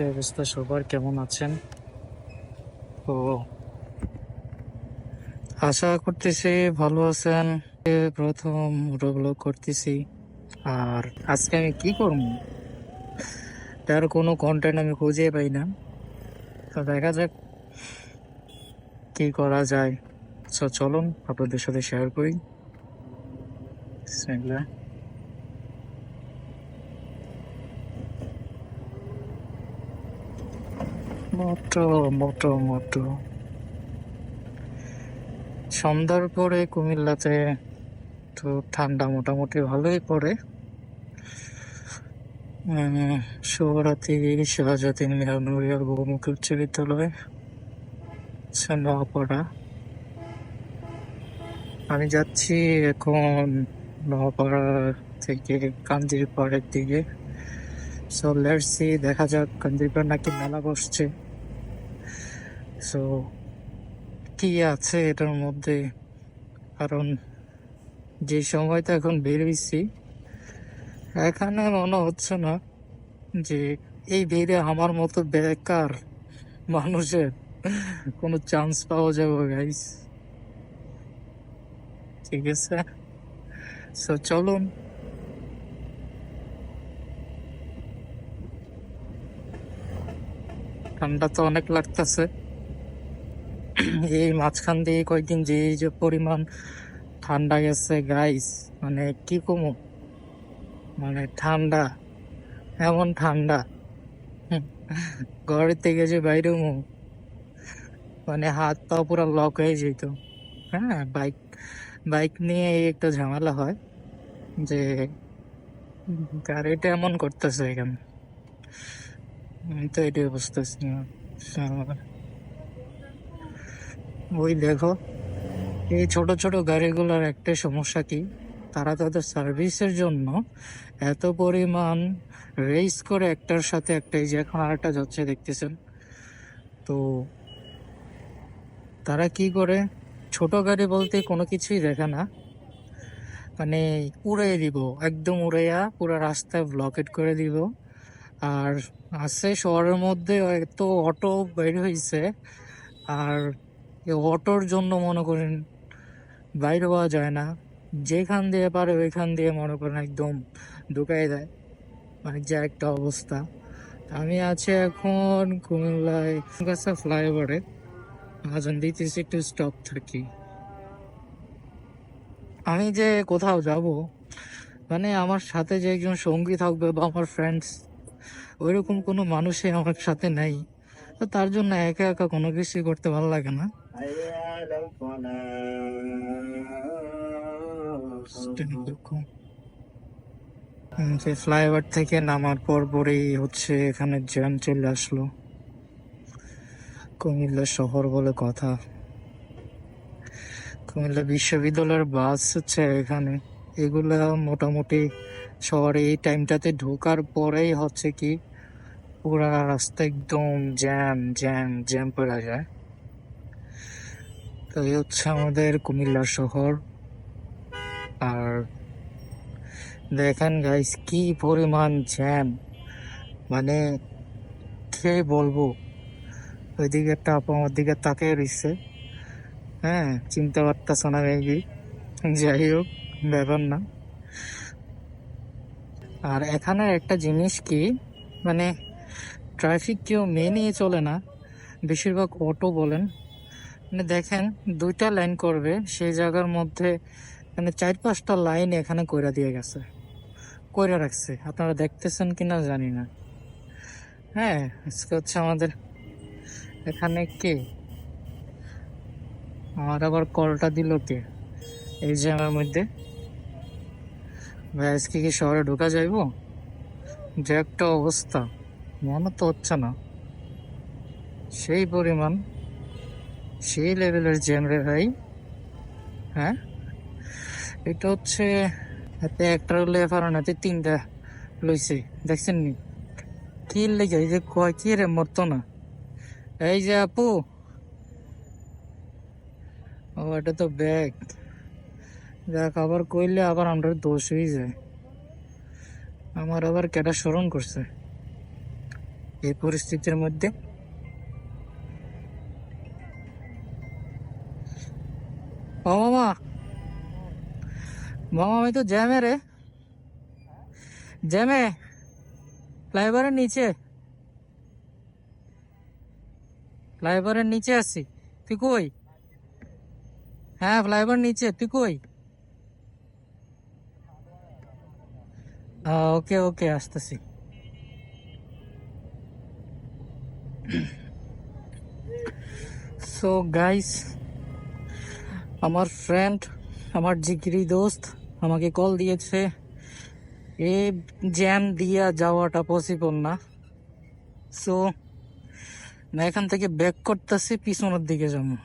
কি অবস্থা সবার, কেমন আছেন? তো আশা করতেছি ভালো আছেন। প্রথম মোটোব্লগ করতেছি। আর আজকে আমি কি করবো, তার কোনো কন্টেন্ট আমি খুঁজে পাই না। তো দেখা যাক কি করা যায়। চলুন আপনাদের সাথে শেয়ার করি। বিসমিল্লাহ। মোটো মোটো মোটো সন্ধ্যার পরে কুমিল্লাতে তো ঠান্ডা মোটামুটি ভালোই পড়ে। শুভরাত্রি শাহজাদি মেমোরিয়াল বহুমুখী উচ্চ বিদ্যালয়, নোয়াপাড়া। আমি যাচ্ছি এখন নোয়াপাড়া থেকে কান্দির পাড়ের দিকে। সো লেটস সি, দেখা যাক। কান্দির পাড় নাকি মেলা বসছে। সো কি আছে এটার মধ্যে, কারণ যে সময়টা এখন বের হইছি এখানে মনে হচ্ছে না যে এই ভিড়ে আমার মতো বেকার মানুষের কোনো চান্স পাওয়া যাবে গাইস। ঠিক আছে, সো চলুন। ঠান্ডা তো অনেক লাগতেছে। এই মাঝখান দিয়ে কয়েকদিন যে যে পরিমাণ ঠান্ডা গেছে গাইস, মানে কি কমু, মানে ঠান্ডা, এমন ঠান্ডা। হুম, ঘরের থেকে যে বাইরে মানে হাত পা পুরো লক হয়ে যেত। হ্যাঁ, বাইক বাইক নিয়ে এই একটা ঝামেলা হয় যে গাড়িটা এমন করতেছে এখানে। আমি তো এটাই বুঝতেছি না। ওই দেখো, এই ছোট ছোট গাড়িগুলোর একটা সমস্যা কি, তারা তাদের সার্ভিসের জন্য এত পরিমাণ রেস করে একটার সাথে একটা, এই যে এখন আরেকটা যাচ্ছে দেখতেছেন। তো তারা কি করে, ছোট গাড়ি বলতে কোনো কিছুই দেখে না, মানে উড়াই দিব, একদম উড়াইয়া পুরো রাস্তায় ব্লকেট করে দিব। আর আছে শহরের মধ্যে এত অটো বের হয়েছে, আর এই অটোর জন্য মনে করেন বাইরে হওয়া যায় না। যেখান দিয়ে পারে ওইখান দিয়ে মনে করেন একদম ঢুকাই দেয়, মানে যে একটা অবস্থা। আমি আছি এখন কুমিল্লায় গাছা ফ্লাইওভারে। আজান দিতেছি, একটু স্টপ থাকি। আমি যে কোথাও যাব, মানে আমার সাথে যে একজন সঙ্গী থাকবে বা আমার ফ্রেন্ডস, ওইরকম কোনো মানুষই আমার সাথে নাই। তো তার জন্য একা একা কোনো কিছুই করতে ভালো লাগে না। সেই ফ্লাইওভার থেকে নামার পর পরেই হচ্ছে এখানে জ্যাম চলে আসলো। কুমিল্লা শহর বলে কথা, কুমিল্লা বিশ্ববিদ্যালয়ের বাস হচ্ছে এখানে। এগুলা মোটামুটি শহরে এই টাইমটাতে ঢোকার পরেই হচ্ছে কি, পুরা রাস্তা একদম জ্যাম জ্যাম জ্যাম পড়া যায়। তো এই হচ্ছে আমাদের কুমিল্লা শহর। আর দেখেন গাইস কি পরিমাণ জ্যাম, মানে কে বলবো। ওইদিকে একটা আপু আমার দিকে তাকিয়ে রইছে, হ্যাঁ চিনতে পারতেছ না মেবি, যাই হোক ব্যাপার না। আর এখানে একটা জিনিস কি, মানে ট্রাফিক কেউ মেনে চলে না, বেশিরভাগ অটো বলেন। মানে দেখেন, দুইটা লাইন করবে সেই জায়গার মধ্যে মানে 4-5টা লাইন এখানে কইরা দিয়ে গেছে, কইরা রাখছে। আপনারা দেখতেছেন কিনা জানি না। হ্যাঁ, আজকে হচ্ছে আমাদের এখানে কে, আমার আবার কলটা দিল কে এই জ্যামের মধ্যে। ভাই আজকে কি শহরে ঢোকা যাইবো? যে একটা অবস্থা, মনে তো হচ্ছে না। সেই পরিমাণ, সেই লেভেলের জ্যাম রে ভাই। হ্যাঁ, এটা হচ্ছে হাতে একটা লইয়া পারো না, হাতে তিনটা লইছে, দেখছেন নি? কি লেগে, এই যে কয় কি রে মরতো না। এই যে আপু, ও এটা তো ব্যাগ। দেখ আবার কইলে আবার আমরা দোষ হয়ে যায়, আমার আবার কেটা স্মরণ করছে। এই পরিস্থিতির মধ্যে। ও মামা, মামা আমি তো জ্যামে রে, জ্যামে, ফ্লাইওভারের নিচে, ফ্লাইওভারের নিচে আছি। তুই কই? হ্যাঁ ফ্লাইওভার নিচে, তুই কই? ওকে ওকে, আসতেছি। সো গাইস, আমার ফ্রেন্ড, আমার জিগরি দোস্ত আমাকে কল দিয়েছে। এই জ্যাম দিয়া যাওয়াটা পসিবল না। সো না, এখান থেকে ব্যাক করতেছি, পিছনের দিকে যাবো।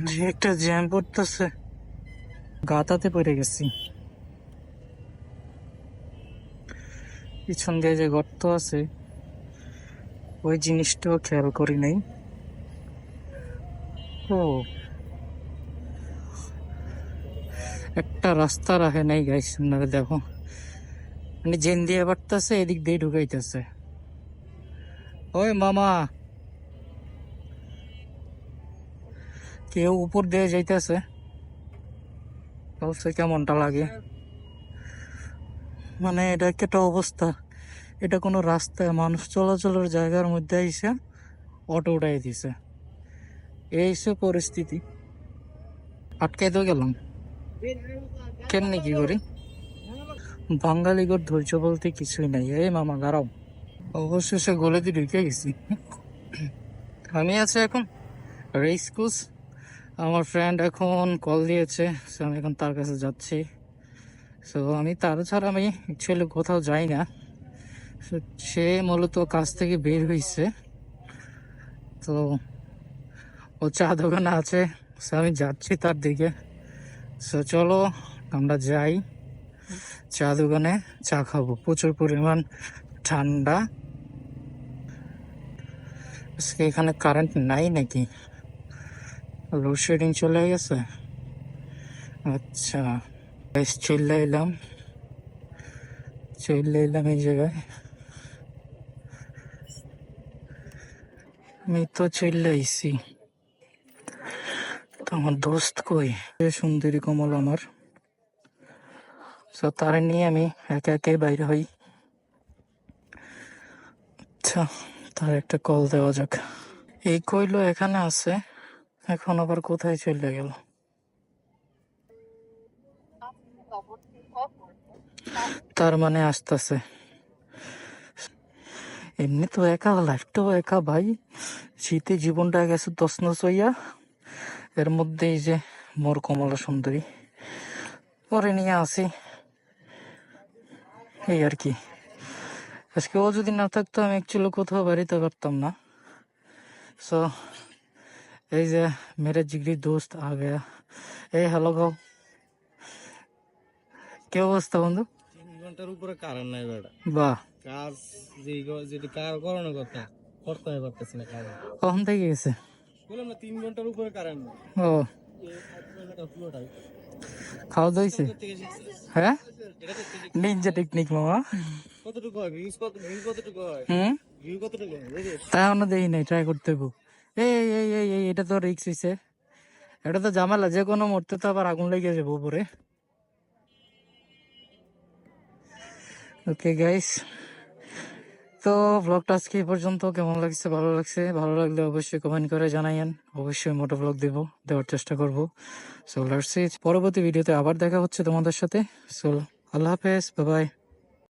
যে একটা জ্যাম পড়তেছে, গাতাতে পড়ে গেছি। পিছন দিয়ে যে গর্ত আছে, ওই জিনিসটাও খেয়াল করি নাই। ও, একটা রাস্তা রাখে নাই গাইস, আপনারা দেখো, মানে জেন দিয়ে বাড়তেছে, এদিক দিয়ে ঢুকাইতেছে। ওই মামা, কেউ উপর দিয়ে যাইতেছে, বলছে কেমনটা লাগে। মানে এটা একটা অবস্থা, এটা কোনো রাস্তায় মানুষ চলাচলের জায়গার মধ্যে আইসে অটো উঠাই দিছে। এই সব পরিস্থিতি, আটকাই তো গেলাম, কেমনি কি করি। বাঙালিগর ধৈর্য বলতে কিছুই নাই। এই মামা দাঁড়াও, অবশেষে গলিতে ঢুকে গেছি। আমি আছি এখন রেস কোর্স। আমার ফ্রেন্ড এখন কল দিয়েছে, সো আমি এখন তার কাছে যাচ্ছি। সো আমি তার ছাড়া আমি অ্যাকচুয়ালি কোথাও যাই না। So, সে মূলত কাজ থেকে বের হয়েছে, তো ও চা দোকানে আছে। সো আমি যাচ্ছি তার দিকে। সো চলো আমরা যাই চা দোকানে, চা খাবো। প্রচুর পরিমাণ ঠান্ডা। আজকে এখানে কারেন্ট নাই নাকি? লোডশেডিং চলে গেছে। আচ্ছা, বেশ চলে এলাম এই জায়গায়। আমি তো চলে আইছি। তো আমার দোস্ত কই? সুন্দরী কমল আমার। তো তার নিয়ে আমি একে একে বাইরে হই। আচ্ছা, তার একটা কল দেওয়া যাক। এই কইলো এখানে আছে, এখন আবার কোথায় চলে গেল? তার মানে আসতেছে। এমনি তো একা, লাইফটাও একা ভাই। শীতে জীবনটা গেছে তছনছ হইয়া। এর মধ্যে এই যে মোর কমলা সুন্দরী পরে নিয়ে আসি, এই আর কি। আজকে ও যদি না থাকতো আমি অ্যাকচুয়ালি কোথাও বেরোতে পারতাম না। সো এই যে মেরে জিগরি দোস্ত আ গয়া। এই হ্যালো গাও, কি অবস্থা বন্ধু? 3 ঘন্টার উপরে কারেন্ট নাই বেটা। বাহ, কাজ যেটি কার করানোর কথা করতে পারতেছি না কাজ। কখন থেকে গেছে? বললাম না 3 ঘন্টার উপরে কারেন্ট নাই। ও, পুরোটাই খাওয়া দাওয়া হয়েছে? থেকে শিখছে। হ্যাঁ, এটা করতে নিনজা টেকনিক মামা। কতটুকু হয় ভিউ কতটুকু হয় হুম, ভিউ কতটুকু হয় বুঝলি? তা এখনো দেখি নাই, ট্রাই করতে হইব। এই এটা তো রিক্স হইছে, এটা তো ঝামেলা, যে কোনো মুহূর্তে তো আবার আগুন লেগে যাবো উপরে। ওকে গাইস, তো ব্লগটা আজকে এই পর্যন্ত। কেমন লাগছে? ভালো লাগলে অবশ্যই কমেন্ট করে জানাইয়েন। অবশ্যই মোটো ব্লগ দেওয়ার চেষ্টা করবো। সো লেটস সি, পরবর্তী ভিডিওতে আবার দেখা হচ্ছে তোমাদের সাথে। সো আল্লাহ হাফেজ, বাই বাই।